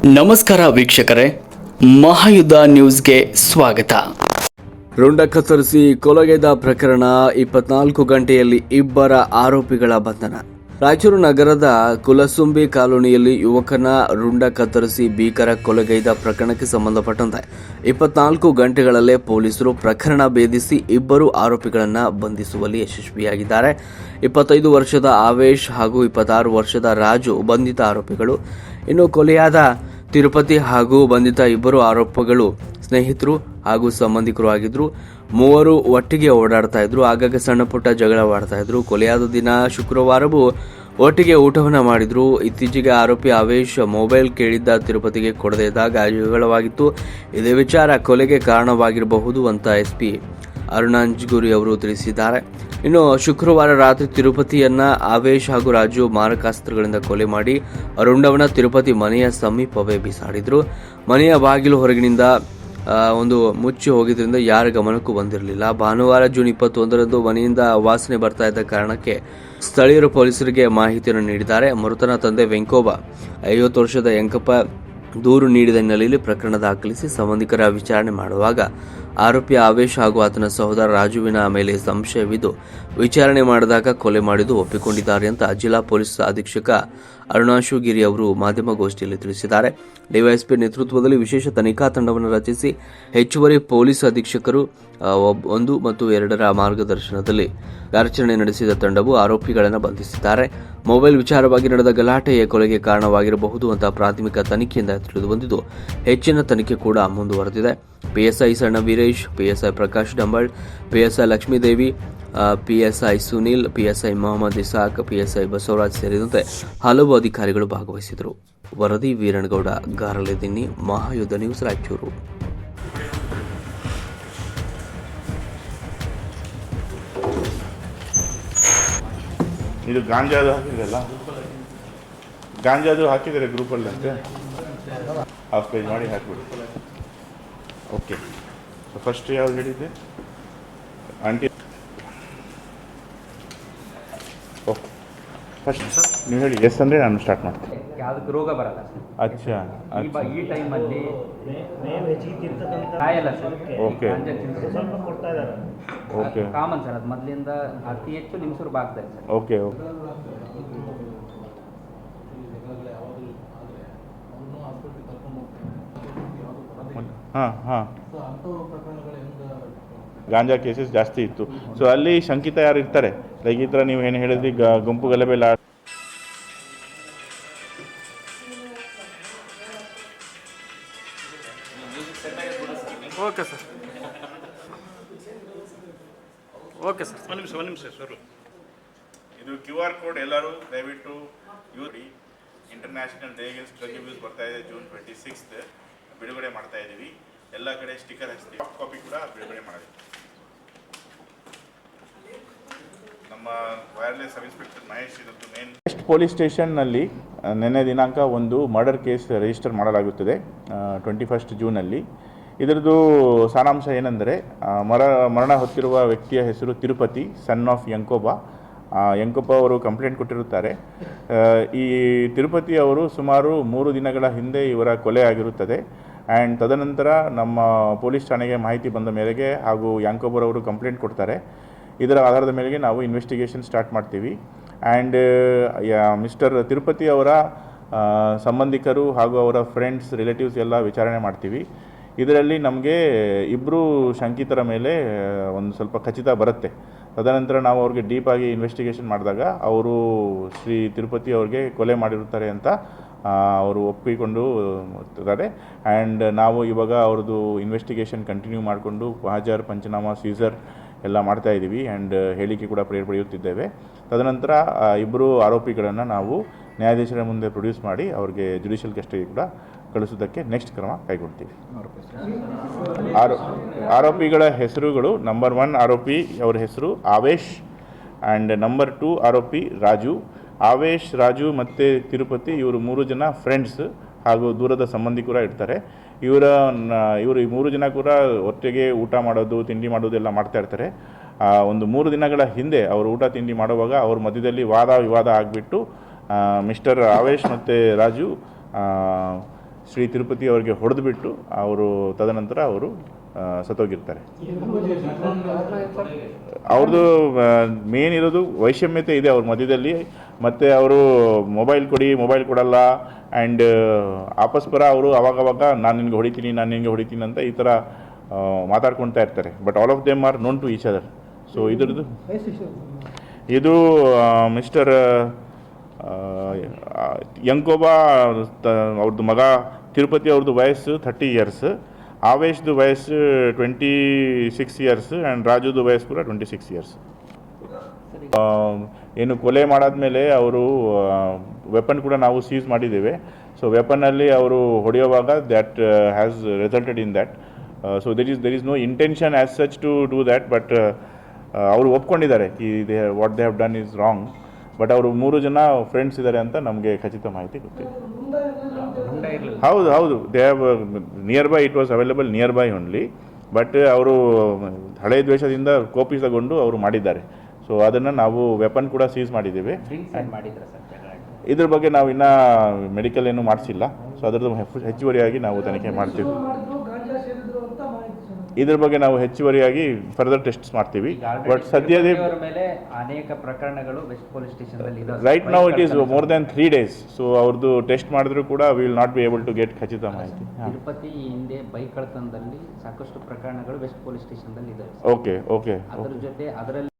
ನಮಸ್ಕಾರ ವೀಕ್ಷಕರೇ, ಮಹಾಯುದ್ಧ ನ್ಯೂಸ್ಗೆ ಸ್ವಾಗತ. ರುಂಡ ಕತ್ತರಿಸಿ ಕೊಲೆಗೈದ ಪ್ರಕರಣ 24 ಗಂಟೆಯಲ್ಲಿ ಇಬ್ಬರ ಆರೋಪಿಗಳ ಬಂಧನ. ರಾಯಚೂರು ನಗರದ ಕುಲಸುಂಬಿ ಕಾಲೋನಿಯಲ್ಲಿ ಯುವಕನ ರುಂಡ ಕತ್ತರಿಸಿ ಭೀಕರ ಕೊಲೆಗೈದ ಪ್ರಕರಣಕ್ಕೆ ಸಂಬಂಧಪಟ್ಟಂತೆ 24 ಗಂಟೆಗಳಲ್ಲೇ ಪೊಲೀಸರು ಪ್ರಕರಣ ಭೇದಿಸಿ ಇಬ್ಬರು ಆರೋಪಿಗಳನ್ನು ಬಂಧಿಸುವಲ್ಲಿ ಯಶಸ್ವಿಯಾಗಿದ್ದಾರೆ. 25 ವರ್ಷದ ಆವೇಶ್ ಹಾಗೂ 26 ವರ್ಷದ ರಾಜು ಬಂಧಿತ ಆರೋಪಿಗಳು. ಇನ್ನು ಕೊಲೆಯಾದ ತಿರುಪತಿ ಹಾಗೂ ಬಂಧಿತ ಇಬ್ಬರು ಆರೋಪಿಗಳು ಸ್ನೇಹಿತರು ಹಾಗೂ ಸಂಬಂಧಿಕರು ಆಗಿದ್ರು. ಮೂವರು ಒಟ್ಟಿಗೆ ಓಡಾಡ್ತಾ ಇದ್ರು. ಆಗಾಗ ಸಣ್ಣ ಪುಟ್ಟ ಜಗಳವಾಡ್ತಾ ಇದ್ರು. ಕೊಲೆಯಾದ ದಿನ ಶುಕ್ರವಾರವೂ ಒಟ್ಟಿಗೆ ಊಟವನ್ನು ಮಾಡಿದ್ರು. ಇತ್ತೀಚೆಗೆ ಆರೋಪಿ ಆವೇಶ್ ಮೊಬೈಲ್ ಕೇಳಿದ್ದ ತಿರುಪತಿಗೆ ಕೊಡದೇ ಇದ್ದಾಗ ಜಗಳವಾಗಿತ್ತು. ಇದೇ ವಿಚಾರ ಕೊಲೆಗೆ ಕಾರಣವಾಗಿರಬಹುದು ಅಂತ ಎಸ್ಪಿ ಅರುಣಾಂಜಗುರಿ ಅವರು ತಿಳಿಸಿದ್ದಾರೆ. ಇನ್ನು ಶುಕ್ರವಾರ ರಾತ್ರಿ ತಿರುಪತಿಯನ್ನ ಆವೇಶ್ ಹಾಗೂ ರಾಜು ಮಾರಕಾಸ್ತ್ರಗಳಿಂದ ಕೊಲೆ ಮಾಡಿ ರುಂಡವನ ತಿರುಪತಿ ಮನೆಯ ಸಮೀಪವೇ ಬಿಸಾಡಿದ್ರು. ಮನೆಯ ಬಾಗಿಲು ಹೊರಗಿನಿಂದ ಒಂದು ಮುಚ್ಚಿ ಹೋಗಿದ್ರಿಂದ ಯಾರ ಗಮನಕ್ಕೂ ಬಂದಿರಲಿಲ್ಲ. ಭಾನುವಾರ ಜೂನ್ 21ರಂದು ಮನೆಯಿಂದ ವಾಸನೆ ಬರ್ತಾ ಇದ್ದ ಕಾರಣಕ್ಕೆ ಸ್ಥಳೀಯರು ಪೊಲೀಸರಿಗೆ ಮಾಹಿತಿಯನ್ನು ನೀಡಿದ್ದಾರೆ. ಮೃತನ ತಂದೆ ವೆಂಕೋಬ 50 ವರ್ಷದ ಯಂಕಪ್ಪ ದೂರು ನೀಡಿದ ಹಿನ್ನೆಲೆಯಲ್ಲಿ ಪ್ರಕರಣ ದಾಖಲಿಸಿ ಸಂಬಂಧಿಕರ ವಿಚಾರಣೆ ಮಾಡುವಾಗ ಆರೋಪಿ ಆವೇಶ್ ಹಾಗೂ ಆತನ ಸಹೋದರ ರಾಜುವಿನ ಮೇಲೆ ಸಂಶಯವಿದ್ದು ವಿಚಾರಣೆ ಮಾಡಿದಾಗ ಕೊಲೆ ಮಾಡಿದ್ದು ಒಪ್ಪಿಕೊಂಡಿದ್ದಾರೆ ಅಂತ ಜಿಲ್ಲಾ ಪೊಲೀಸ್ ಅಧೀಕ್ಷಕ ಅರುಣಾಂಶುಗಿರಿ ಅವರು ಮಾಧ್ಯಮಗೋಷ್ಠಿಯಲ್ಲಿ ತಿಳಿಸಿದ್ದಾರೆ. ಡಿವೈಎಸ್ಪಿ ನೇತೃತ್ವದಲ್ಲಿ ವಿಶೇಷ ತನಿಖಾ ತಂಡವನ್ನು ರಚಿಸಿ ಹೆಚ್ಚುವರಿ ಪೊಲೀಸ್ ಅಧೀಕ್ಷಕರು 1 ಮತ್ತು 2ರ ಮಾರ್ಗದರ್ಶನದಲ್ಲಿ ಕಾರ್ಯಾಚರಣೆ ನಡೆಸಿದ ತಂಡವು ಆರೋಪಿಗಳನ್ನು ಬಂಧಿಸಿದ್ದಾರೆ. ಮೊಬೈಲ್ ವಿಚಾರವಾಗಿ ನಡೆದ ಗಲಾಟೆಯ ಕೊಲೆಗೆ ಕಾರಣವಾಗಿರಬಹುದು ಅಂತ ಪ್ರಾಥಮಿಕ ತನಿಖೆಯಿಂದ ತಿಳಿದು ಬಂದಿದ್ದು ಹೆಚ್ಚಿನ ತನಿಖೆ ಕೂಡ ಮುಂದುವರೆದಿದೆ. PSI Sanna Veeresh, PSI Prakash Dambal, PSI Lakshmidevi, PSI Sunil, PSI Mohammed Isaq, PSI Basavaraj ಸೇರಿದಂತೆ ಹಲವು ಅಧಿಕಾರಿಗಳು ಭಾಗವಹಿಸಿದರು. ವರದಿ ವೀರನಗೌಡ ಗಾರಲೆದಿನ್ನಿ, ಮಹಾಯುದ್ಧ ನ್ಯೂಸ್, ರಾಯಚೂರು. ಇದು ಗಾಂಜಾದು ಹಾಕಿದ್ರಲ್ಲ, ಗಾಂಜಾದು ಹಾಕಿದರೆ ಗ್ರೂಪಲ್ಲಿ ಅಂತೆ ಹಾಫ್ ಪೇಜ್ ಮಾಡಿ ಹಾಕಿಬಿಡಿ. ಓಕೆ, ಫಸ್ಟ್ ಯಾವ್ದು ಹೇಳಿದ್ದೆ ಆಂಟಿ? ಓಕೆ, ಫಸ್ಟ್ ನೀವು ಹೇಳಿ ಎಸ್ ಅಂದರೆ ನಾನು ಸ್ಟಾರ್ಟ್ ಮಾಡ್ತೀನಿ. ಯಾವುದಕ್ಕೆ ರೋಗ ಬರಲ್ಲ ಸರ್. ಅಚ್ಚಾ, ಈ ಟೈಮಲ್ಲಿ ಕಾಯಲ್ಲ sir. Okay okay, common sir. ಅದು ಮೊದಲಿಂದ ಅತಿ ಹೆಚ್ಚು ನಿಮಿಷರು ಬಾಗ್ತಾರೆ ಸರ್. Okay okay. ಹಾಂ ಹಾಂ, ಗಾಂಜಾ ಕೇಸಸ್ ಜಾಸ್ತಿ ಇತ್ತು. ಸೊ ಅಲ್ಲಿ ಶಂಕಿತ ಯಾರು ಇರ್ತಾರೆ, ಲೈಕ್ ಈ ಥರ ನೀವು ಏನು ಹೇಳಿದ್ರಿ, ಗುಂಪು ಗಲಭೆ ಓಕೆ ಸರ್, ಓಕೆ ಸರ್. ಒಂದು ನಿಮಿಷ ಸರ್. ಇದು QR ಕೋಡ್ ಎಲ್ಲರೂ ದಯವಿಟ್ಟು use. International day against drug abuse ಬರ್ತಾ ಇದೆ, ಜೂನ್ 26 ಬಿಡುಗಡೆ ಮಾಡ್ತಾ ಇದ್ದೀವಿ. ಎಲ್ಲ ಕಡೆ ಸ್ಟಿಕ್ಕರ್ ಹಚ್ತೀವಿ, ಸಾಫ್ಟ್ ಕಾಪಿ ಕೂಡ ಬಿಡುಗಡೆ ಮಾಡಿದ್ವಿ. ನಮ್ಮ ವೈರ್ಲೆಸ್ ಸಬ್ ಇನ್ಸ್ಪೆಕ್ಟರ್ ಮಹೇಶ್ ಇದೊಂದು ಮೇನ್ ವೆಸ್ಟ್ ಪೊಲೀಸ್ ಸ್ಟೇಷನ್ನಲ್ಲಿ ನಿನ್ನೆ ದಿನಾಂಕ ಒಂದು ಮರ್ಡರ್ ಕೇಸ್ ರಿಜಿಸ್ಟರ್ ಮಾಡಲಾಗುತ್ತದೆ 21 ಜೂನಲ್ಲಿ. ಇದರದ್ದು ಸಾರಾಂಶ ಏನೆಂದರೆ, ಮರಣ ಹೊತ್ತಿರುವ ವ್ಯಕ್ತಿಯ ಹೆಸರು ತಿರುಪತಿ, ಸನ್ ಆಫ್ ಯಂಕೋಬ. ಯಂಕೋಬ ಅವರು ಕಂಪ್ಲೇಂಟ್ ಕೊಟ್ಟಿರುತ್ತಾರೆ. ಈ ತಿರುಪತಿ ಅವರು ಸುಮಾರು 3 ದಿನಗಳ ಹಿಂದೆ ಇವರ ಕೊಲೆ ಆಗಿರುತ್ತದೆ. ಆ್ಯಂಡ್ ತದನಂತರ ನಮ್ಮ ಪೊಲೀಸ್ ಠಾಣೆಗೆ ಮಾಹಿತಿ ಬಂದ ಮೇರೆಗೆ ಹಾಗೂ ಯಾಂಕೋಬರವರು ಕಂಪ್ಲೇಂಟ್ ಕೊಡ್ತಾರೆ. ಇದರ ಆಧಾರದ ಮೇರೆಗೆ ನಾವು ಇನ್ವೆಸ್ಟಿಗೇಷನ್ ಸ್ಟಾರ್ಟ್ ಮಾಡ್ತೀವಿ. ಆ್ಯಂಡ್ ಮಿಸ್ಟರ್ ತಿರುಪತಿ ಅವರ ಸಂಬಂಧಿಕರು ಹಾಗೂ ಅವರ ಫ್ರೆಂಡ್ಸ್, ರಿಲೇಟಿವ್ಸ್ ಎಲ್ಲ ವಿಚಾರಣೆ ಮಾಡ್ತೀವಿ. ಇದರಲ್ಲಿ ನಮಗೆ ಇಬ್ಬರು ಶಂಕಿತರ ಮೇಲೆ ಒಂದು ಸ್ವಲ್ಪ ಖಚಿತ ಬರುತ್ತೆ. ತದನಂತರ ನಾವು ಅವ್ರಿಗೆ ಡೀಪಾಗಿ ಇನ್ವೆಸ್ಟಿಗೇಷನ್ ಮಾಡಿದಾಗ ಅವರು ಶ್ರೀ ತಿರುಪತಿ ಅವ್ರಿಗೆ ಕೊಲೆ ಮಾಡಿರುತ್ತಾರೆ ಅಂತ ಅವರು ಒಪ್ಪಿಕೊಂಡು ಇದ್ದಾರೆ. ಆ್ಯಂಡ್ ನಾವು ಇವಾಗ ಅವ್ರದ್ದು ಇನ್ವೆಸ್ಟಿಗೇಷನ್ ಕಂಟಿನ್ಯೂ ಮಾಡಿಕೊಂಡು ಹಾಜರ್, ಪಂಚನಾಮ, ಸೀಸರ್ ಎಲ್ಲ ಮಾಡ್ತಾಯಿದ್ದೀವಿ. ಆ್ಯಂಡ್ ಹೇಳಿಕೆ ಕೂಡ ಪಡೆಯುತ್ತಿದ್ದೇವೆ. ತದನಂತರ ಇಬ್ಬರು ಆರೋಪಿಗಳನ್ನು ನಾವು ನ್ಯಾಯಾಧೀಶರ ಮುಂದೆ ಪ್ರೊಡ್ಯೂಸ್ ಮಾಡಿ ಅವ್ರಿಗೆ ಜುಡಿಷಿಯಲ್ ಕಸ್ಟಡಿ ಕೂಡ ಕಳಿಸೋದಕ್ಕೆ ನೆಕ್ಸ್ಟ್ ಕ್ರಮ ಕೈಗೊಳ್ತೀವಿ. ಆರೋಪಿಗಳ ಹೆಸರುಗಳು: ನಂಬರ್ 1 ಆರೋಪಿ ಅವರ ಹೆಸರು ಆವೇಶ್, ಆ್ಯಂಡ್ ನಂಬರ್ 2 ಆರೋಪಿ ರಾಜು. ಆವೇಶ್, ರಾಜು ಮತ್ತು ತಿರುಪತಿ ಇವರು 3 ಜನ ಫ್ರೆಂಡ್ಸ್ ಹಾಗೂ ದೂರದ ಸಂಬಂಧಿಕರ ಇರ್ತಾರೆ. ಇವರು ಈ 3 ಜನ ಕೂಡ ಒಟ್ಟಿಗೆ ಊಟ ಮಾಡೋದು, ತಿಂಡಿ ಮಾಡೋದು ಎಲ್ಲ ಮಾಡ್ತಾ ಇರ್ತಾರೆ. ಒಂದು 3 ದಿನಗಳ ಹಿಂದೆ ಅವರು ಊಟ ತಿಂಡಿ ಮಾಡುವಾಗ ಅವ್ರ ಮಧ್ಯದಲ್ಲಿ ವಾದ ವಿವಾದ ಆಗಿಬಿಟ್ಟು ಮಿಸ್ಟರ್ ಆವೇಶ್ ಮತ್ತು ರಾಜು ಶ್ರೀ ತಿರುಪತಿ ಅವರಿಗೆ ಹೊಡೆದುಬಿಟ್ಟು ಅವರು ತದನಂತರ ಅವರು ಸತ್ತೋಗಿರ್ತಾರೆ. ಅವ್ರದ್ದು ಮೇನ್ ಇರೋದು ವೈಷಮ್ಯತೆ ಇದೆ ಅವ್ರ ಮಧ್ಯದಲ್ಲಿ, ಮತ್ತು ಅವರು ಮೊಬೈಲ್ ಕೊಡಿ, ಮೊಬೈಲ್ ಕೊಡಲ್ಲ, ಆ್ಯಂಡ್ ಆಪಸ್ಪರ ಅವರು ಅವಾಗವಾಗ ನಾನು ನಿನಗೆ ಹೊಡಿತೀನಿ ಅಂತ ಈ ಥರ ಮಾತಾಡ್ಕೊಳ್ತಾ ಇರ್ತಾರೆ. But all of them are known to each other. So ಇದು ಮಿಸ್ಟರ್ ಯಂಕೋಬಾ ಅವ್ರದ್ದು ಮಗ ತಿರುಪತಿ ಅವ್ರದ್ದು ವಯಸ್ಸು 30 ಇಯರ್ಸ್, ಆವೇಶ್ದು ವಯಸ್ಸು 26 ಇಯರ್ಸ್, ಆ್ಯಂಡ್ ರಾಜುದು ವಯಸ್ಸು ಕೂಡ 26 ಇಯರ್ಸ್. ಏನು ಕೊಲೆ ಮಾಡಾದ್ಮೇಲೆ ಅವರು ವೆಪನ್ ಕೂಡ ನಾವು ಸೀಸ್ ಮಾಡಿದ್ದೇವೆ. ಸೊ ವೆಪನ್ನಲ್ಲಿ ಅವರು ಹೊಡೆಯುವಾಗ that has resulted in that. So there is no intention as such to do that, but ಅವರು ಒಪ್ಕೊಂಡಿದ್ದಾರೆ what they have done is wrong. But ಅವರು 3 ಜನ ಫ್ರೆಂಡ್ಸ್ ಇದ್ದಾರೆ ಅಂತ ನಮಗೆ ಖಚಿತ ಮಾಹಿತಿ ಗೊತ್ತಿದೆ. ಹೌದು they have near by, it was available near by only. But ಅವರು ಹಳೆಯ ದ್ವೇಷದಿಂದ ಕೋಪಿಸಗೊಂಡು ಅವರು ಮಾಡಿದ್ದಾರೆ. ಸೊ ಅದನ್ನು ನಾವು ವೆಪನ್ ಕೂಡ ಸೀಸ್ ಮಾಡಿದ್ದೇವೆ. ಇದ್ರ ಬಗ್ಗೆ ನಾವು ಇನ್ನೂ ಮೆಡಿಕಲ್ ಏನು ಮಾಡಿಸಿಲ್ಲ. ಸೊ ಅದರದ್ದು ಹೆಚ್ಚುವರಿಯಾಗಿ ನಾವು ತನಿಖೆ ಮಾಡ್ತೀವಿ. ಇದ್ರ ಬಗ್ಗೆ ನಾವು ಹೆಚ್ಚುವರಿಯಾಗಿ ಫರ್ದರ್ ಟೆಸ್ಟ್ಸ್ ಮಾಡ್ತೀವಿ. ಬಟ್ ಸದ್ಯದ ಮೇಲೆ ಅನೇಕ ಪ್ರಕರಣಗಳು ವೆಸ್ಟ್ ಪೊಲೀಸ್ ಸ್ಟೇಷನ್ದಲ್ಲಿ ಇದೆ. Right now it is more than 3 days. So ಅವ್ರದ್ದು ಟೆಸ್ಟ್ ಮಾಡಿದ್ರು ಕೂಡ we will not be able to get ಖಚಿತ ಮಾಹಿತಿ. ತಿರುಪತಿ ಹಿಂದೆ ಬೈಕ್ ಕಳ್ಳತನದಲ್ಲಿ ಸಾಕಷ್ಟು ಪ್ರಕರಣಗಳು ವೆಸ್ಟ್ ಪೊಲೀಸ್ ಸ್ಟೇಷನ್ದಲ್ಲಿ ಇದೆ. ಓಕೆ ಅದರ ಜೊತೆ ಅದರಲ್ಲಿ